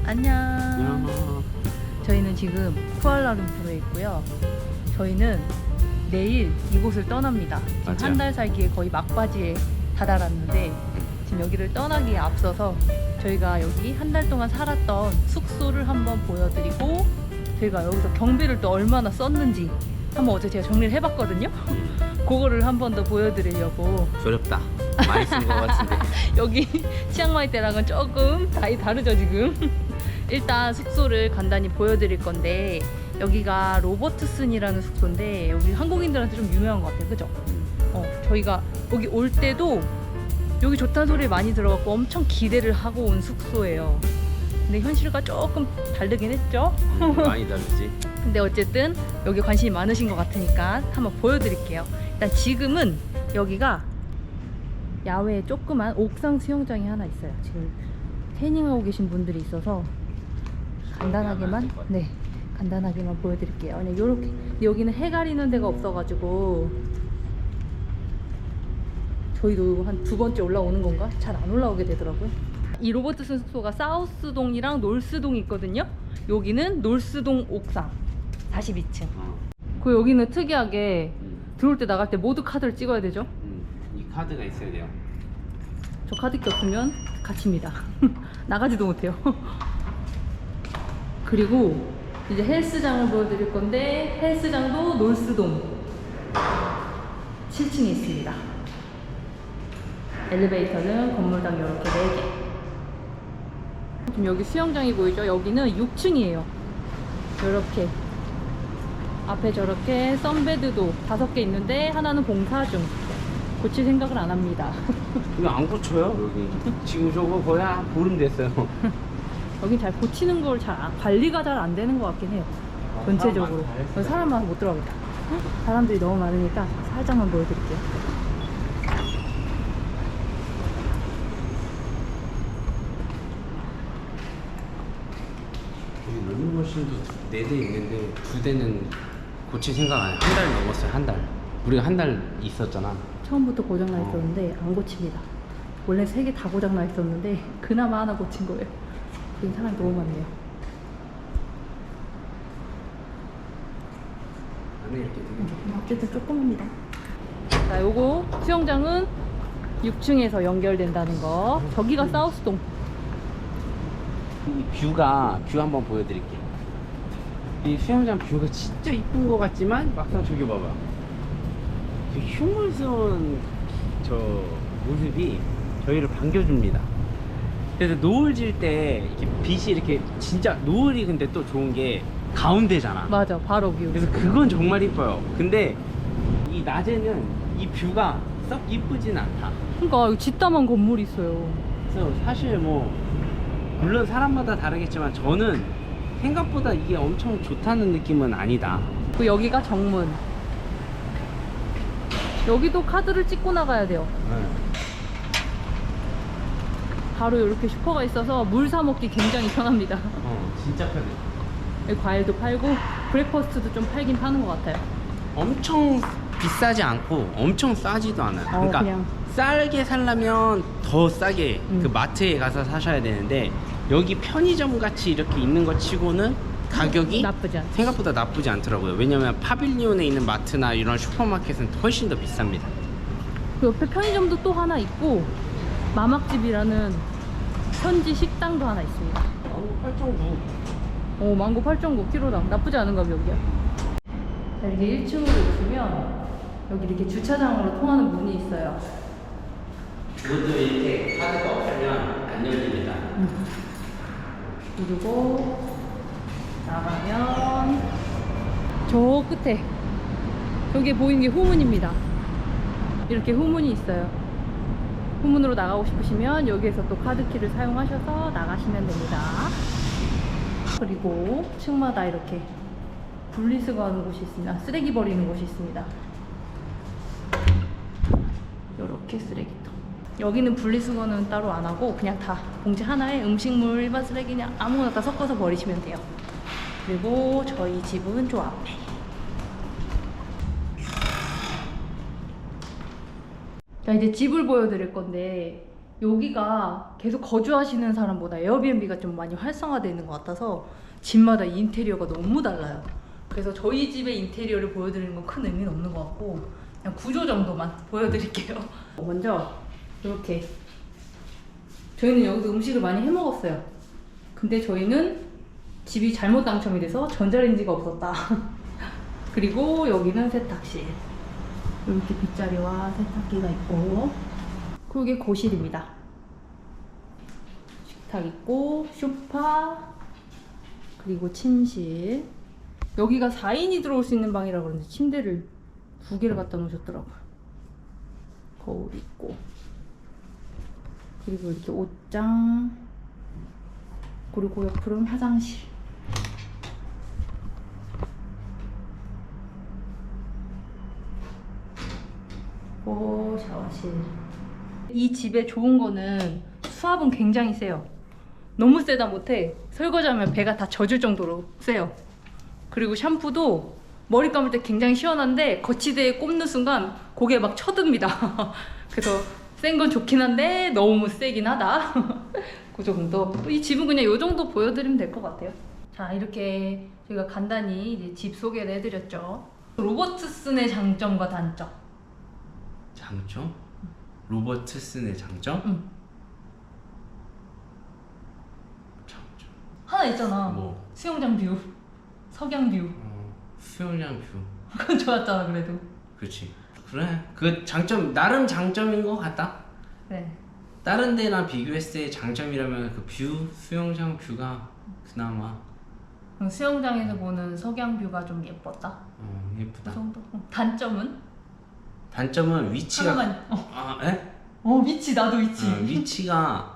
안녕. 저희는 지금 쿠알라룸푸르에 있고요. 저희는 내일 이곳을 떠납니다. 지금 맞아요. 한 달 살기에 거의 막바지에 다다랐는데 지금 여기를 떠나기에 앞서서 저희가 여기 한 달 동안 살았던 숙소를 한번 보여드리고 저희가 여기서 경비를 또 얼마나 썼는지 한번 어제 제가 정리를 해봤거든요. 그거를 한 번 더 보여드리려고. 조렵다. 많이 쓴 것 같은데. 여기 치앙마이 때랑은 조금 다르죠 지금. 일단 숙소를 간단히 보여드릴 건데 여기가 로버트슨이라는 숙소인데 여기 한국인들한테 좀 유명한 것 같아요, 그죠? 저희가 여기 올 때도 여기 좋다는 소리를 많이 들어갖고 엄청 기대를 하고 온 숙소예요. 근데 현실과 조금 다르긴 했죠? 많이 다르지. 근데 어쨌든 여기 관심이 많으신 것 같으니까 한번 보여드릴게요. 일단 지금은 여기가 야외에 조그만 옥상 수영장이 하나 있어요. 지금 태닝하고 계신 분들이 있어서 간단하게만 간단하게만 보여드릴게요. 그냥 요렇게 여기는 해 가리는 데가 없어가지고 저희도 한 두 번째 올라오는 건가? 잘 안 올라오게 되더라고요. 이 로버트슨 숙소가 사우스동이랑 놀스동이 있거든요. 여기는 놀스동 옥상 42층. 그 여기는 특이하게 들어올 때 나갈 때 모두 카드를 찍어야 되죠. 이 카드가 있어야 돼요. 저 카드키 없으면 갇힙니다. 나가지도 못해요. 그리고 이제 헬스장을 보여드릴 건데 헬스장도 놀스동 7층에 있습니다. 엘리베이터는 건물당 이렇게 4개. 지금 여기 수영장이 보이죠? 여기는 6층이에요. 이렇게 앞에 저렇게 선베드도 5개 있는데 하나는 공사 중. 고칠 생각을 안 합니다. 이거 안 고쳐요? 여기 지금 저거 거의 한 보름 됐어요. 여긴 잘 고치는 걸 관리가 잘 안 되는 것 같긴 해요. 전체적으로. 사람 많아서 못 들어가겠다. 사람들이 너무 많으니까 살짝만 보여드릴게요. 여기 런닝머신도 4대 있는데 2대는 고칠 생각 안 해. 한 달 넘었어요. 한 달. 우리가 한 달 있었잖아. 처음부터 고장나 있었는데 안 고칩니다. 원래 3개 다 고장나 있었는데 그나마 하나 고친 거예요. 여기 사람이 너무 많네요. 안에 이렇게 되게 어쨌든 조그맣니다. 자, 요거 수영장은 6층에서 연결된다는 거. 저기가 사우스동. 이 뷰 한번 보여드릴게요. 이 수영장 뷰가 진짜 이쁜 것 같지만 막상 저기 봐봐. 그 휴먼스러운 저 모습이 저희를 반겨줍니다. 그래서 노을 질 때 이렇게 빛이 이렇게 진짜 노을이 근데 또 좋은 게 가운데잖아. 맞아, 바로 뷰. 그래서 그건 정말 이뻐요. 근데 이 낮에는 이 뷰가 썩 이쁘진 않다. 그러니까 여기 뒷담한 건물이 있어요. 그래서 사실 뭐 물론 사람마다 다르겠지만 저는 생각보다 이게 엄청 좋다는 느낌은 아니다. 그리고 여기가 정문. 여기도 카드를 찍고 나가야 돼요. 바로 이렇게 슈퍼가 있어서 물 사 먹기 굉장히 편합니다. 진짜 편해. 여기 과일도 팔고 브레이퍼스트도 좀 팔긴 파는 것 같아요. 엄청 비싸지 않고 엄청 싸지도 않아요. 그러니까 그냥. 싸게 살려면 더 싸게 그 마트에 가서 사셔야 되는데 여기 편의점 같이 이렇게 있는 것 치고는 가격이 나쁘지 않죠. 생각보다 나쁘지 않더라고요. 왜냐면 파빌리온에 있는 마트나 이런 슈퍼마켓은 훨씬 더 비쌉니다. 그 옆에 편의점도 또 하나 있고 마막집이라는 현지 식당도 하나 있습니다. 8.9. 망고 8.9kg당 나쁘지 않은 가격이야. 자, 이렇게 1층으로 오시면 여기 이렇게 주차장으로 통하는 문이 있어요. 이것도 이렇게 카드가 없으면 안 열립니다. 그리고 나가면 저 끝에 저기에 보이는 게 후문입니다. 이렇게 후문이 있어요. 후문으로 나가고 싶으시면 여기에서 또 카드키를 사용하셔서 나가시면 됩니다. 그리고 층마다 이렇게 분리수거하는 곳이 있습니다. 쓰레기 버리는 곳이 있습니다. 이렇게 쓰레기통. 여기는 분리수거는 따로 안 하고 그냥 다 봉지 하나에 음식물, 일반 쓰레기 그냥 아무거나 다 섞어서 버리시면 돼요. 그리고 저희 집은 저 앞에. 자, 이제 집을 보여드릴 건데 여기가 계속 거주하시는 사람보다 에어비앤비가 좀 많이 활성화되어 있는 것 같아서 집마다 이 인테리어가 너무 달라요. 그래서 저희 집의 인테리어를 보여드리는 건 큰 의미는 없는 것 같고 그냥 구조 정도만 보여드릴게요. 먼저 이렇게 저희는 여기서 음식을 많이 해 먹었어요. 근데 저희는 집이 잘못 당첨이 돼서 전자레인지가 없었다. 그리고 여기는 세탁실. 이렇게 빗자리와 세탁기가 있고 그리고 이게 거실입니다. 식탁 있고 소파 그리고 침실. 여기가 4인이 들어올 수 있는 방이라 그러는데 침대를 2개를 갖다 놓으셨더라고요. 거울 있고 그리고 이렇게 옷장 그리고 옆으로는 화장실. 오, 샤워실. 이 집에 좋은 거는 수압은 굉장히 세요. 너무 세다 못해 설거지하면 배가 다 젖을 정도로 세요. 그리고 샴푸도 머리 감을 때 굉장히 시원한데 거치대에 꼽는 순간 고개 막 쳐듭니다. 그래서 센 건 좋긴 한데 너무 세긴 하다. 그 정도. 이 집은 그냥 이 정도 보여드리면 될 것 같아요. 자, 이렇게 저희가 간단히 이제 집 소개를 해드렸죠. 로버트슨의 장점과 단점. 장점? 로버트슨의 장점? 응. 장점. 하나 있잖아. 뭐? 수영장 뷰, 석양 뷰. 수영장 뷰. 그건 좋았잖아 그래도. 그렇지. 그래. 그 장점 나름 장점인 것 같다. 네. 다른 데랑 비교했을 때 장점이라면 그 뷰, 수영장 뷰가 그나마 그럼 수영장에서 보는 석양 뷰가 좀 예뻤다. 그 예쁘다. 정도. 단점은? 단점은 위치가 잠깐만. 에? 위치 나도 위치. 위치가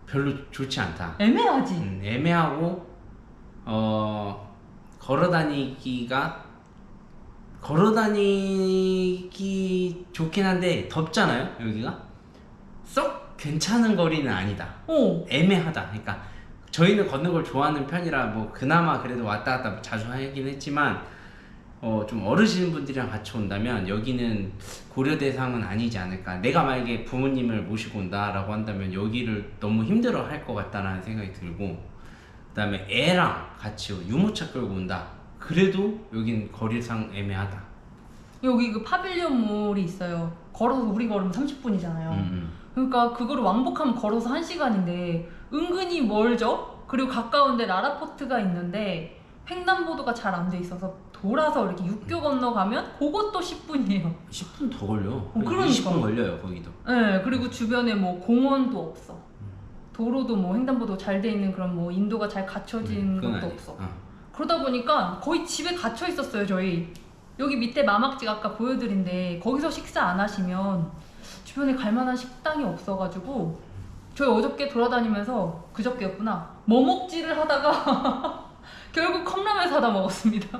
별로 좋지 않다. 애매하지. 애매하고 걸어다니기 좋긴 한데 덥잖아요 여기가. 썩 괜찮은 거리는 아니다. 애매하다. 그러니까 저희는 걷는 걸 좋아하는 편이라 뭐 그나마 그래도 왔다 갔다 자주 하긴 했지만 좀 어르신 분들이랑 같이 온다면 여기는 고려 대상은 아니지 않을까. 내가 만약에 부모님을 모시고 온다라고 한다면 여기를 너무 힘들어 할 것 같다라는 생각이 들고, 그 다음에 애랑 같이 유모차 끌고 온다 그래도 여긴 거리상 애매하다. 여기 그 파빌리온 몰이 있어요. 걸어서 우리 걸으면 30분이잖아요. 그러니까 그거를 왕복하면 걸어서 1시간인데 은근히 멀죠? 그리고 가까운데 라라포트가 있는데 횡단보도가 잘 안 돼 있어서 돌아서 이렇게 육교 건너가면 그것도 10분이에요. 10분 더 걸려. 그러니까. 20분 걸려요 거기도. 네, 그리고 주변에 뭐 공원도 없어. 도로도 뭐 횡단보도 잘 돼 있는 그런 뭐 인도가 잘 갖춰진 그건 것도 아니- 없어. 어. 그러다 보니까 거의 집에 갇혀 있었어요 저희. 여기 밑에 마막집 아까 보여드린데 거기서 식사 안 하시면 주변에 갈만한 식당이 없어가지고 저희 어저께 돌아다니면서 그저께였구나 뭐 먹지를 하다가 결국 컵라면 사다 먹었습니다.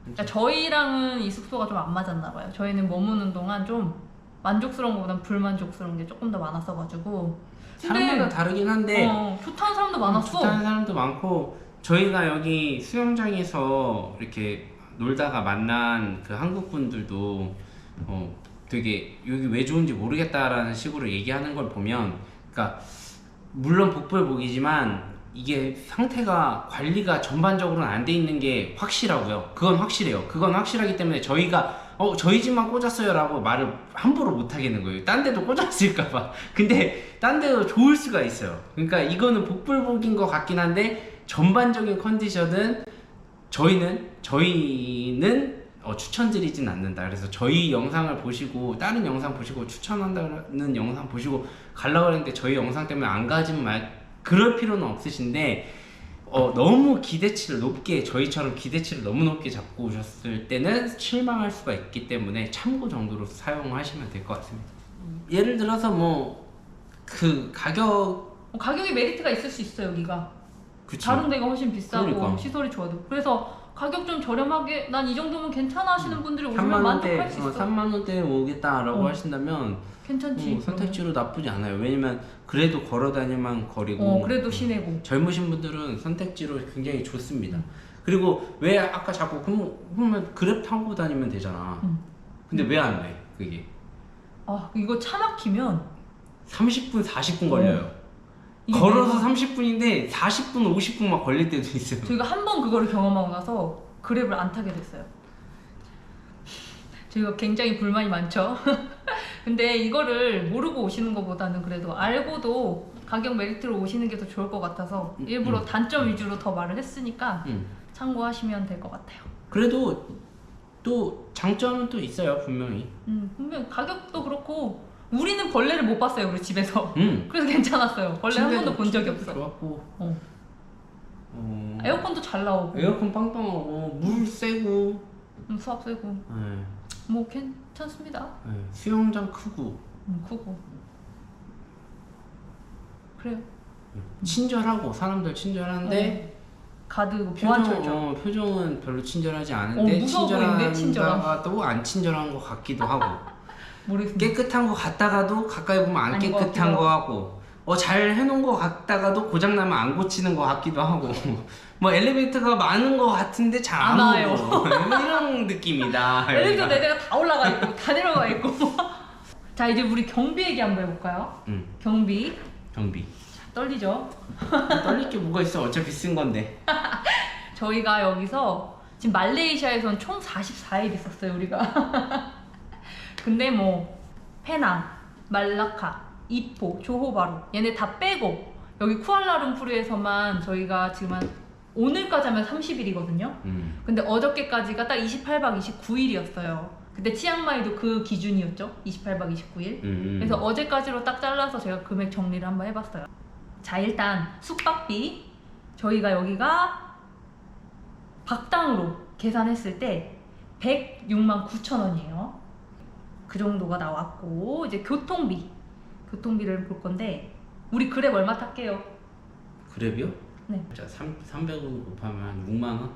그러니까 저희랑은 이 숙소가 좀 안 맞았나 봐요. 저희는 머무는 동안 좀 만족스러운 것보단 불만족스러운 게 조금 더 많았어가지고. 사람마다 다르긴 한데 좋다는 사람도 많았어. 좋다는 사람도 많고, 저희가 여기 수영장에서 이렇게 놀다가 만난 그 한국 분들도 되게 여기 왜 좋은지 모르겠다라는 식으로 얘기하는 걸 보면, 그러니까 물론 복불복이지만 이게 상태가 관리가 전반적으로는 안 돼 있는 게 확실하고요. 그건 확실해요. 그건 확실하기 때문에 저희가 저희 집만 꽂았어요 라고 말을 함부로 못 하겠는 거예요. 딴 데도 꽂았을까봐. 근데 딴 데도 좋을 수가 있어요. 그러니까 이거는 복불복인 것 같긴 한데 전반적인 컨디션은 저희는 추천드리진 않는다. 그래서 저희 영상을 보시고 다른 영상 보시고 추천한다는 영상 보시고 가려고 했는데 저희 영상 때문에 안 가지면 그럴 필요는 없으신데, 너무 기대치를 높게, 저희처럼 기대치를 너무 높게 잡고 오셨을 때는 실망할 수가 있기 때문에 참고 정도로 사용하시면 될 것 같습니다. 예를 들어서 뭐 그 가격이 메리트가 있을 수 있어 여기가. 그치. 다른 데가 훨씬 비싸고 그러니까. 시설이 좋아도. 그래서 가격 좀 저렴하게 난 이 정도면 괜찮아 하시는 분들이 오시면 3만 만족할 원대, 수 있어. 3만 원대에 오겠다라고 하신다면 괜찮지. 선택지로 나쁘지 않아요. 왜냐면 그래도 걸어다니만 거리고 그래도 시내고. 젊으신 분들은 선택지로 굉장히 좋습니다. 그리고 왜 아까 자꾸 그러면 그랩 타고 다니면 되잖아. 근데 왜 안 해? 그게 이거 차 막히면 30분, 40분 걸려요. 이게 걸어서 내가- 30분인데 40분, 50분 막 걸릴 때도 있어요. 저희가 한 번 그거를 경험하고 나서 그랩을 안 타게 됐어요. 저희가 굉장히 불만이 많죠. 근데 이거를 모르고 오시는 것보다는 그래도 알고도 가격 메리트로 오시는 게 더 좋을 것 같아서 일부러 단점 위주로 더 말을 했으니까 참고하시면 될 것 같아요. 그래도 또 장점은 또 있어요, 분명히. 분명 가격도 그렇고 우리는 벌레를 못 봤어요, 우리 집에서. 음. 그래서 괜찮았어요. 벌레 한 번도 본 적이 없어. 좋았고. 에어컨도 잘 나오고 에어컨 빵빵하고 물 세고. 수압 세고 네. 뭐 괜찮습니다. 네. 수영장 크고. 크고 그래요. 친절하고 사람들 친절한데 가드 보안철저. 표정은 별로 친절하지 않은데 무서워 보이는데 친절함. 친절하다가도 안 친절한 것 같기도 하고 모르겠습니다. 깨끗한 것 같다가도 가까이 보면 안 아닌 것 깨끗한 같기도 거 하고 잘 해놓은 것 같다가도 고장나면 안 고치는 것 같기도 하고 뭐 엘리베이터가 많은 것 같은데 잘 안 안 오고 이런 느낌이다. 엘리베이터 여기가. 4대가 다 올라가 있고 다 내려가 있고. 자, 이제 우리 경비 얘기 한번 해볼까요? 경비. 경비 떨리죠? 떨릴 게 뭐가 있어. 어차피 쓴 건데. 저희가 여기서 지금 말레이시아에선 총 44일 있었어요, 우리가. 근데 뭐 페낭, 말라카, 이포, 조호바루 얘네 다 빼고 여기 쿠알라룸푸르에서만 저희가 지금 한 오늘까지 하면 30일이거든요. 근데 어저께까지가 딱 28박 29일이었어요. 근데 치앙마이도 그 기준이었죠. 28박 29일. 그래서 어제까지로 딱 잘라서 제가 금액 정리를 한번 해봤어요. 자, 일단 숙박비 저희가 여기가 박당으로 계산했을 때 106만 9천 원이에요. 그 정도가 나왔고 이제 교통비를 볼 건데 우리 그랩 얼마 탈게요? 그랩이요? 네. 자, 300원 곱하면 6만 원?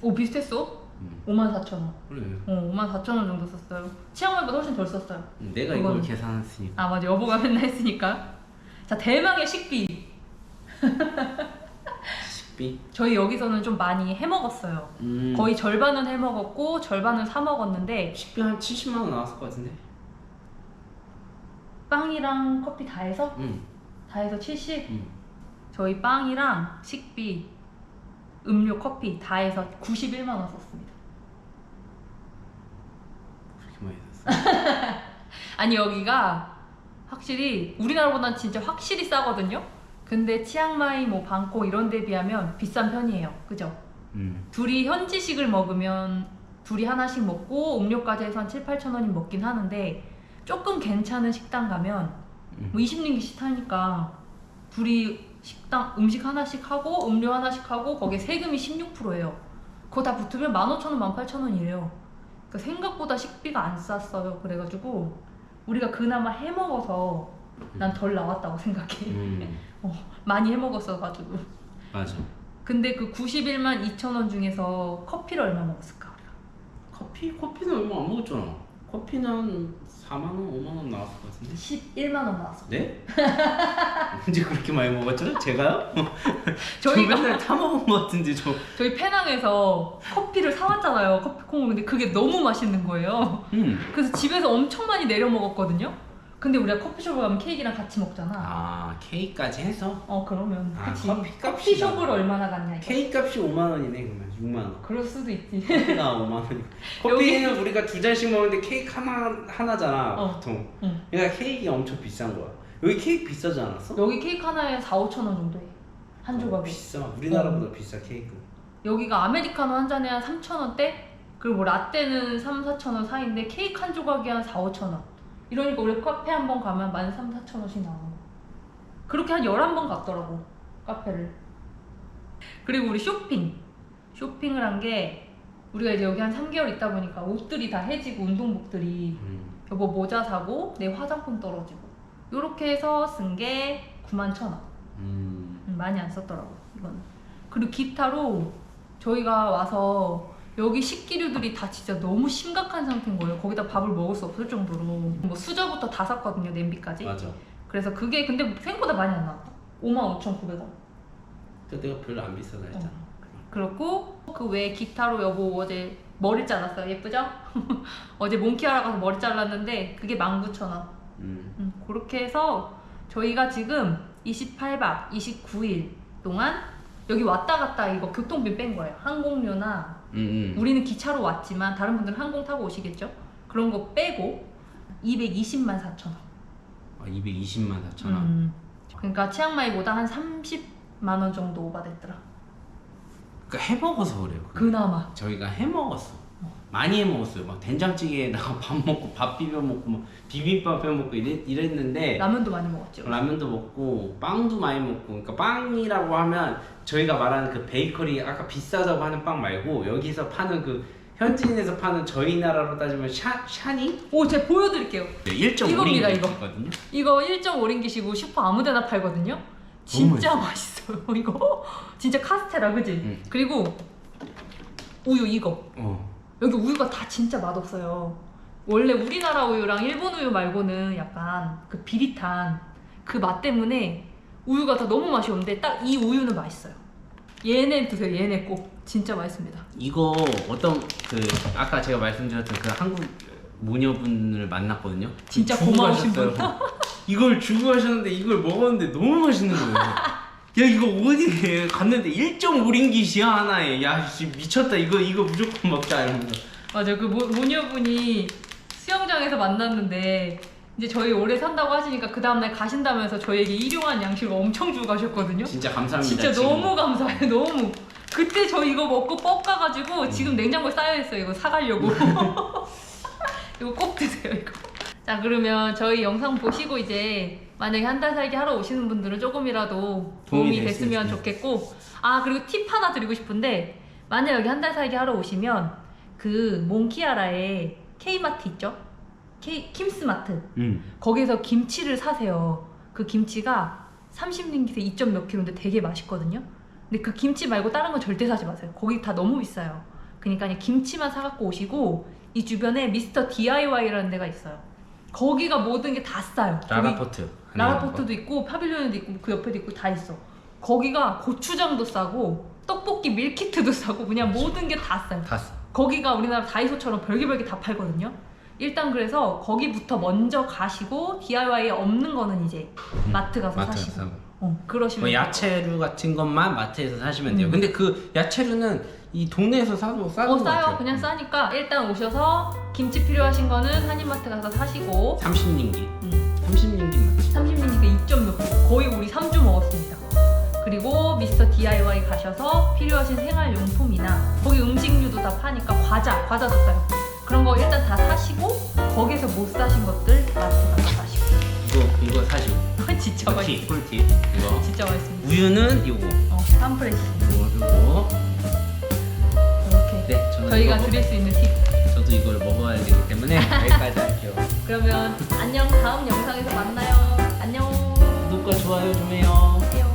오, 비슷했어. 54,000원. 그래. 54,000원 정도 썼어요. 치앙마이보다 훨씬 덜 썼어요. 내가 그건- 이걸 계산했으니까. 아, 맞아. 여보가 맨날 했으니까. 자, 대망의 식비. 식비? 저희 여기서는 좀 많이 해먹었어요. 거의 절반은 해먹었고 절반은 사 먹었는데 식비 한 70만 원 나왔을 것 같은데? 빵이랑 커피 다 해서? 응. 다 해서 70? 응. 저희 빵이랑 식비, 음료, 커피 다 해서 91만 원 썼습니다. 그렇게 많이 샀어. 아니, 여기가 확실히 우리나라보다는 진짜 확실히 싸거든요? 근데 치앙마이, 뭐 방콕 이런 데 비하면 비싼 편이에요. 그죠? 둘이 현지식을 먹으면 둘이 하나씩 먹고 음료까지 해서 한 7, 8천 원이 먹긴 하는데 조금 괜찮은 식당 가면 뭐 20링기씩 타니까 둘이 식당 음식 하나씩 하고 음료 하나씩 하고 거기에 세금이 16%예요. 그거 다 붙으면 15,000원, 18,000원이래요. 그러니까 생각보다 식비가 안 쌌어요. 그래가지고 우리가 그나마 해먹어서 난 덜 나왔다고 생각해. 많이 해먹었어가지고. 맞아. 근데 그 91만 2천 원 중에서 커피를 얼마 먹었을까 우리가? 커피는 얼마 안 먹었잖아. 커피는 4만 원, 5만 원 나왔을 것 같은데? 11만 원 나왔어. 네? 언제 그렇게 많이 먹었죠? 제가요? 저 저희가- 맨날 타 먹은 것 같은데 저희 페낭에서 커피를 사왔잖아요. 커피콩을. 근데 그게 너무 맛있는 거예요. 그래서 집에서 엄청 많이 내려 먹었거든요. 근데 우리가 커피숍을 가면 케이크랑 같이 먹잖아. 아, 케이크까지 해서? 그러면 아, 그치. 커피 값이다. 커피숍을 얼마나 갔냐 이거. 케이크 값이 5만 원이네 그러면 6만 원. 그럴 수도 있지. 커피가 5만 원이고. 커피는 우리가 2잔씩 먹는데 케이크 하나잖아 보통. 응. 그러니까 케이크가 엄청 비싼 거야. 여기 케이크 비싸지 않았어? 여기 케이크 하나에 4, 5천 원 정도 해. 한 조각에. 비싸. 우리나라보다 비싸 케이크. 여기가 아메리카노 한 잔에 한 3,000원대? 그리고 뭐 라떼는 3, 4,000원 사이인데 케이크 한 조각이 한 4, 5,000원. 이러니까 우리 카페 한 번 가면 13,000원씩 나오는 거. 그렇게 한 11번 갔더라고, 카페를. 그리고 우리 쇼핑을 한 게 우리가 이제 여기 한 3개월 있다 보니까 옷들이 다 해지고 운동복들이 여보 모자 사고 내 화장품 떨어지고 요렇게 해서 쓴 게 91,000원. 많이 안 썼더라고 이거는. 그리고 기타로 저희가 와서 여기 식기류들이 다 진짜 너무 심각한 상태인 거예요. 거기다 밥을 먹을 수 없을 정도로. 뭐 수저부터 다 샀거든요, 냄비까지. 맞아. 그래서 그게 근데 생각보다 많이 안 나왔다. 55,900원. 근데 내가 별로 안 비싸다 했잖아. 그렇고 그 외에 기타로 여보 어제 머리 잘랐어요. 예쁘죠? 어제 몽키하러 가서 머리 잘랐는데 그게 19,000원. 그렇게 해서 저희가 지금 28박 29일 동안 여기 왔다 갔다 이거 교통비 뺀 거예요. 항공료나 우리는 기차로 왔지만 다른 분들은 항공 타고 오시겠죠? 그런 거 빼고 220만 4천 원. 220만 4천 원. 그러니까 치앙마이보다 한 30만 원 정도 오바됐더라. 그러니까 해먹어서 그래요. 그나마. 저희가 해먹었어. 많이 해먹었어요. 막 된장찌개에다가 밥 먹고 밥 비벼 먹고 막 비빔밥 해 먹고 이랬는데 라면도 많이 먹었죠. 라면도 먹고 빵도 많이 먹고. 그러니까 빵이라고 하면 저희가 말하는 그 베이커리 아까 비싸다고 하는 빵 말고 여기서 파는 그 현지인에서 파는 저희 나라로 따지면 샤니? 오, 제가 보여드릴게요. 1.5링 이거. 있거든요. 이거 1.5링깃이고 슈퍼 아무데나 팔거든요. 진짜 맛있어요. 이거 진짜 카스테라, 그지? 그리고 우유 이거. 여기 우유가 다 진짜 맛없어요. 원래 우리나라 우유랑 일본 우유 말고는 약간 그 비릿한 그 맛 때문에 우유가 다 너무 맛이 없는데 딱 이 우유는 맛있어요. 얘네 드세요. 얘네 꼭 진짜 맛있습니다. 이거 어떤 그 아까 제가 말씀드렸던 그 한국 모녀분을 만났거든요. 진짜 주고 고마우신 가셨어요. 이걸 주고 가셨는데 이걸 먹었는데 너무 맛있는 거예요. 야 이거 어디 갔는데 1.5링깃이야 하나에. 야 씨, 미쳤다. 이거 무조건 먹자 이러면서. 맞아요. 그 모녀분이 수영장에서 만났는데 이제 저희 오래 산다고 하시니까 그 다음날 가신다면서 저희에게 일용한 양식을 엄청 주고 가셨거든요. 진짜 감사합니다. 진짜 지금. 너무 감사해요. 너무. 그때 저 이거 먹고 뻑가가지고 지금 냉장고에 쌓여있어요. 이거 사가려고. 이거 꼭 드세요. 이거. 자, 그러면 저희 영상 보시고 이제 만약에 한 달 살기 하러 오시는 분들은 조금이라도 도움이 됐으면 좋겠고, 아 그리고 팁 하나 드리고 싶은데, 만약 여기 한 달 살기 하러 오시면 그 몽키아라에 K마트 있죠? 킴스마트. 거기서 김치를 사세요. 그 김치가 30링깃에 2점 몇 킬로인데 되게 맛있거든요. 근데 그 김치 말고 다른 건 절대 사지 마세요. 거기 다 너무 비싸요. 그러니까 그냥 김치만 사갖고 오시고, 이 주변에 미스터 DIY라는 데가 있어요. 거기가 모든 게 다 싸요. 라라포트. 라라포트도 있고 파빌리온도 있고 그 옆에도 있고 다 있어. 거기가 고추장도 싸고 떡볶이 밀키트도 싸고 그냥 모든 게 다 싸요. 다 싸. 거기가 우리나라 다이소처럼 별개별개 다 팔거든요. 일단 그래서 거기부터 먼저 가시고 DIY에 없는 거는 이제 마트 가서 마트 사시고. 사고. 그러시면 뭐 돼요. 야채류 같은 것만 마트에서 사시면 돼요. 근데 그 야채류는 이 동네에서 사도 싸는 것 싸요. 같아요. 그냥 싸니까 일단 오셔서 김치 필요하신 거는 한인마트 가서 사시고 30링깃. 30링깃 맞지? 30ml 2.6kg 거의 우리 3주 먹었습니다. 그리고 미스터 DIY 가셔서 필요하신 생활용품이나 거기 음식류도 다 파니까 과자도 싸요. 그런 거 일단 다 사시고 거기서 못 사신 것들 마트 가서 사시고. 이거 사시고. 진짜 맛있어. 꿀팁. 이거. 진짜 맛있습니다. 우유는 이거. 팜프레시. 이거. 이렇게 네, 저는 저희가 이거 드릴 수 있는 팁. 저도 이걸 먹어야 되기 때문에 여기까지 할게요. 그러면 안녕. 다음 영상에서 만나요. 안녕. 구독과 좋아요 좀 해요. 안녕.